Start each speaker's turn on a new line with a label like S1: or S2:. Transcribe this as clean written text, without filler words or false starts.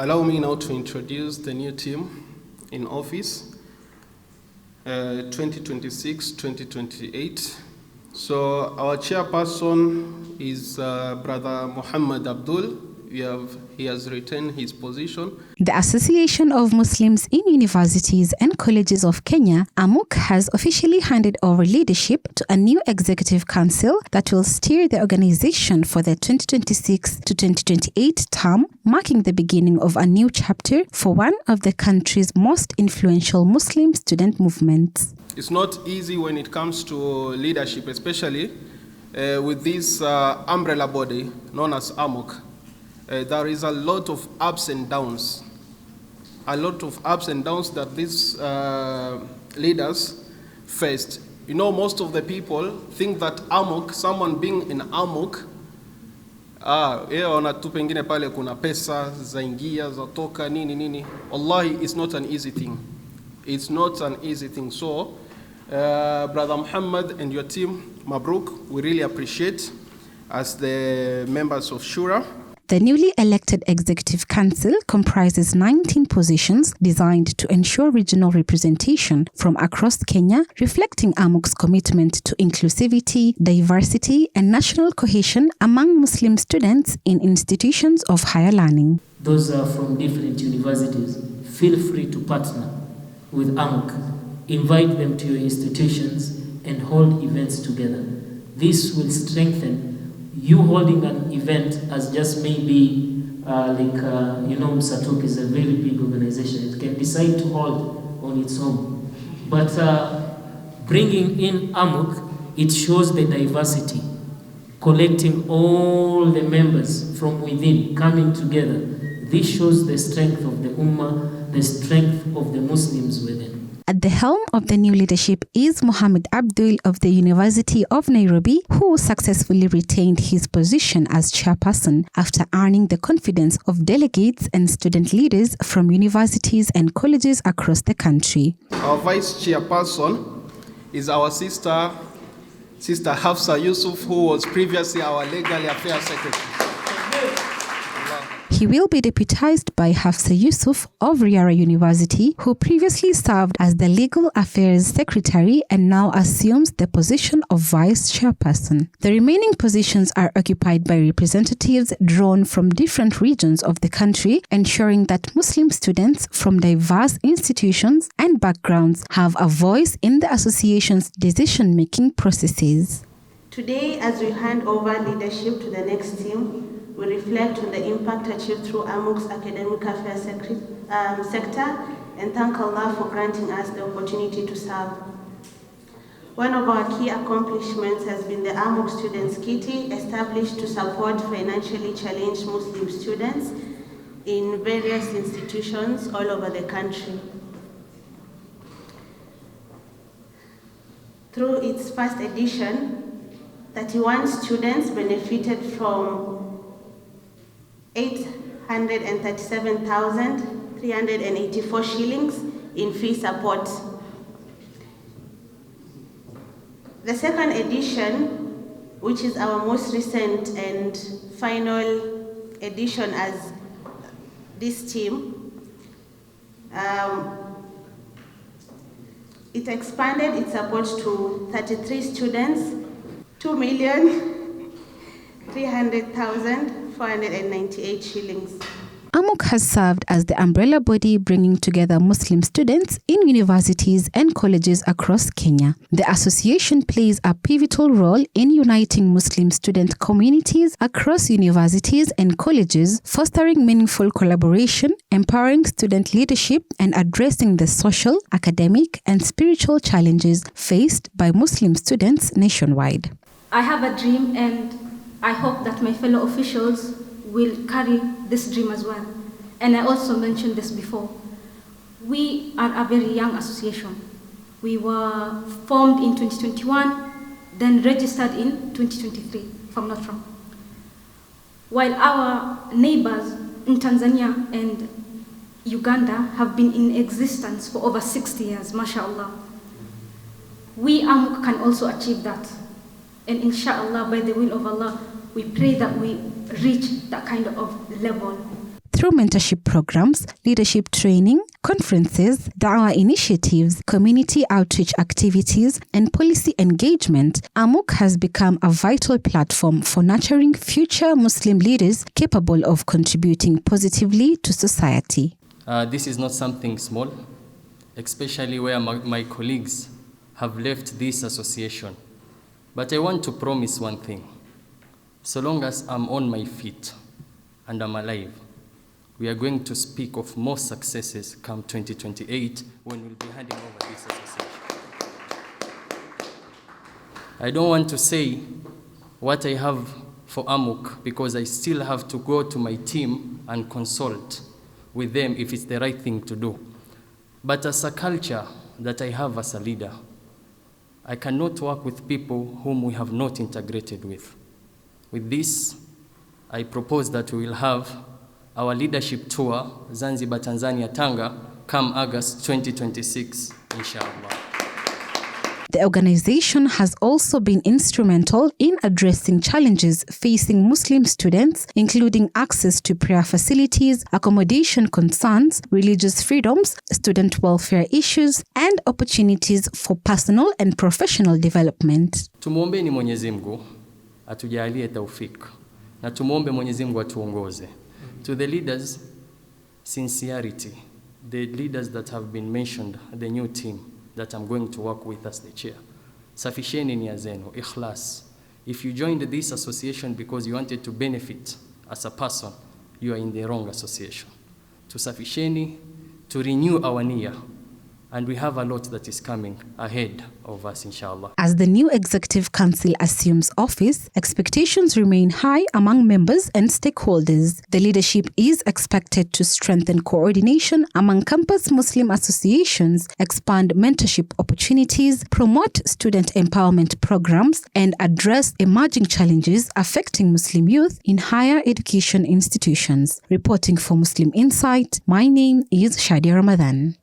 S1: Allow me now to introduce the new team in office, 2026-2028. So our chairperson is Brother Muhammad Abdul. He has retained his position.
S2: The Association of Muslims in Universities and Colleges of Kenya, AMUCK, has officially handed over leadership to a new executive council that will steer the organization for the 2026 to 2028 term, marking the beginning of a new chapter for one of the country's most influential Muslim student movements.
S1: It's not easy when it comes to leadership, especially with this umbrella body known as AMUCK. There is a lot of ups and downs. That these leaders faced. You know, most of the people think that AMUCK, someone being in AMUCK, ona tu pengine pale kuna pesa zaingia zatoka nini. Wallahi, it's not an easy thing. It's not an easy thing. So, Brother Muhammad and your team, Mabruk, we really appreciate as the members of Shura.
S2: The newly elected Executive Council comprises 19 positions designed to ensure regional representation from across Kenya, reflecting AMUCK's commitment to inclusivity, diversity, and national cohesion among Muslim students in institutions of higher learning.
S3: Those are from different universities. Feel free to partner with AMUCK. Invite them to your institutions and hold events together. This will strengthen you holding an event as just maybe Msatuk is a very big organization. It can decide to hold on its own. But bringing in AMUCK, it shows the diversity, collecting all the members from within, coming together. This shows the strength of the Ummah, the strength of the Muslims within.
S2: At the helm of the new leadership is Muhammad Abdul of the University of Nairobi, who successfully retained his position as chairperson after earning the confidence of delegates and student leaders from universities and colleges across the country.
S1: Our vice chairperson is our sister Hafsa Yusuf, who was previously our legal affairs secretary.
S2: He will be deputized by Hafsa Yusuf of Riara University, who previously served as the Legal Affairs Secretary and now assumes the position of Vice Chairperson. The remaining positions are occupied by representatives drawn from different regions of the country, ensuring that Muslim students from diverse institutions and backgrounds have a voice in the association's decision-making processes.
S4: Today, as we hand over leadership to the next team, we reflect on the impact achieved through AMUCK's academic affairs sector and thank Allah for granting us the opportunity to serve. One of our key accomplishments has been the AMUCK Students' Kitty, established to support financially challenged Muslim students in various institutions all over the country. Through its first edition, 31 students benefited from 837,384 shillings in fee support. The second edition, which is our most recent and final edition as this team, it expanded its support to 33 students, 2,300,498 shillings.
S2: AMUCK has served as the umbrella body bringing together Muslim students in universities and colleges across Kenya. The association plays a pivotal role in uniting Muslim student communities across universities and colleges, fostering meaningful collaboration, empowering student leadership, and addressing the social, academic, and spiritual challenges faced by Muslim students nationwide.
S5: I have a dream, and I hope that my fellow officials will carry this dream as well. And I also mentioned this before. We are a very young association. We were formed in 2021, then registered in 2023, if I'm not wrong. While our neighbors in Tanzania and Uganda have been in existence for over 60 years, mashallah. We AMUCK can also achieve that. And inshallah, by the will of Allah, we pray that we reach that kind of level.
S2: through mentorship programs, leadership training, conferences, da'wah initiatives, community outreach activities, and policy engagement, AMUCK has become a vital platform for nurturing future Muslim leaders capable of contributing positively to society.
S6: This is not something small, especially where my colleagues have left this association. But I want to promise one thing. So long as I'm on my feet and I'm alive, we are going to speak of more successes come 2028 when we'll be handing over this association. I don't want to say what I have for AMUCK because I still have to go to my team and consult with them if it's the right thing to do. But as a culture that I have as a leader, I cannot work with people whom we have not integrated with. With this, I propose that we will have our leadership tour, Zanzibar, Tanzania, Tanga, come August 2026, inshallah.
S2: The organization has also been instrumental in addressing challenges facing Muslim students, including access to prayer facilities, accommodation concerns, religious freedoms, student welfare issues, and opportunities for personal and professional development.
S6: Tumuombe Mwenyezi Mungu atujalie taufik na tumuombe Mwenyezi Mungu atuongoze. To the leaders, sincerity. The leaders that have been mentioned, the new team that I'm going to work with as the chair. Safisheni nia zenu, ikhlas. If you joined this association because you wanted to benefit as a person, you are in the wrong association. Tusafisheni, to renew our nia. And we have a lot that is coming ahead of us, inshallah.
S2: As the new Executive Council assumes office, expectations remain high among members and stakeholders. The leadership is expected to strengthen coordination among campus Muslim associations, expand mentorship opportunities, promote student empowerment programs, and address emerging challenges affecting Muslim youth in higher education institutions. Reporting for Muslim Insight, my name is Shadia Ramadan.